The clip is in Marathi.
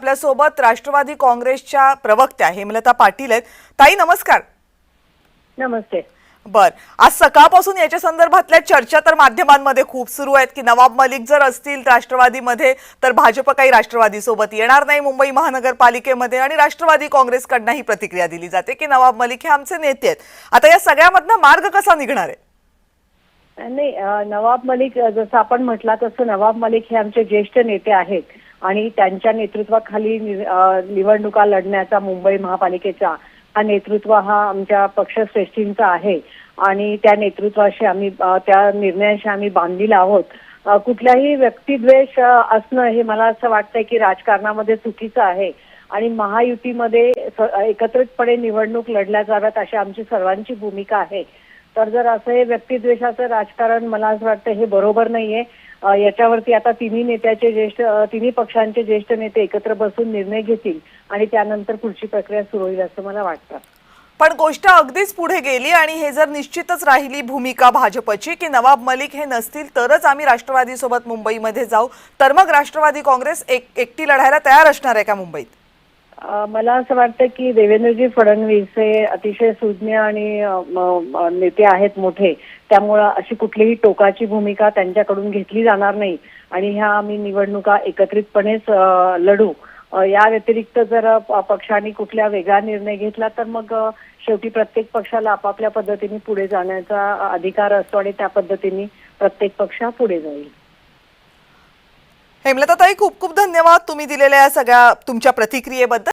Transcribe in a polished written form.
आपल्यासोबत राष्ट्रवादी काँग्रेसच्या प्रवक्त्या हेमलता पाटील आहेत। ताई नमस्कार। नमस्ते। आज सकाळपासून याच्या संदर्भातल्या चर्चा तर माध्यमांमध्ये खूप सुरू आहेत की नवाब मलिक जर असतील राष्ट्रवादीमध्ये तर भाजप काही राष्ट्रवादी सोबत येणार नाही मुंबई महानगरपालिकेमध्ये, आणि राष्ट्रवादी काँग्रेसकडून ही प्रतिक्रिया दिली जाते की नवाब मलिक हे आमचे नेते आहेत। आता या सगळ्यामधनं मार्ग कसा निघणार आहे? नाही, नवाब मलिक जसं आपण म्हटलं तसं नवाब मलिक हे आमचे ज्येष्ठ नेते आहेत आणि त्यांच्या नेतृत्वाखाली निवडणुका लढण्याचा मुंबई महापालिकेचा हा नेतृत्व हा आमच्या पक्षश्रेष्ठींचा आहे आणि त्या नेतृत्वाशी आम्ही त्या निर्णयाशी आम्ही बांधील आहोत। कुठल्याही व्यक्तिद्वेष असणं हे मला असं वाटतंय की राजकारणामध्ये चुकीचं आहे आणि महायुतीमध्ये एकत्रितपणे निवडणूक लढल्या जाव्यात अशी आमची सर्वांची भूमिका आहे। तर जर असं हे व्यक्तिद्वेषाचं राजकारण मला असं वाटतं हे बरोबर नाहीये। याच्यावरती आता तिन्ही पक्षांचे ज्येष्ठ नेते एकत्र बसून निर्णय घेतील आणि त्यानंतर पुढची प्रक्रिया सुरू होईल असं मला वाटतं। पण गोष्ट अगदीच पुढे गेली आणि हे जर निश्चितच राहिली भूमिका भाजपची की नवाब मलिक हे नसतील तरच आम्ही राष्ट्रवादी सोबत मुंबईमध्ये जाऊ, तर मग राष्ट्रवादी काँग्रेस एकटी लढायला तयार असणार आहे का मुंबईत? मला असं वाटतं की देवेंद्रजी फडणवीस हे अतिशय सुज्ञ आणि नेते आहेत मोठे, त्यामुळे अशी कुठलीही टोकाची भूमिका त्यांच्याकडून घेतली जाणार नाही आणि ह्या आम्ही निवडणुका एकत्रितपणेच लढू। या व्यतिरिक्त जर पक्षांनी कुठल्या वेगळा निर्णय घेतला तर मग शेवटी प्रत्येक पक्षाला आपापल्या पद्धतीने पुढे जाण्याचा अधिकार असतो आणि त्या पद्धतीने प्रत्येक पक्ष पुढे जाईल। हेमलता ताई खूप खूप धन्यवाद तुम्ही दिलेल्या सगळ्या तुमच्या प्रतिक्रियेबद्दल।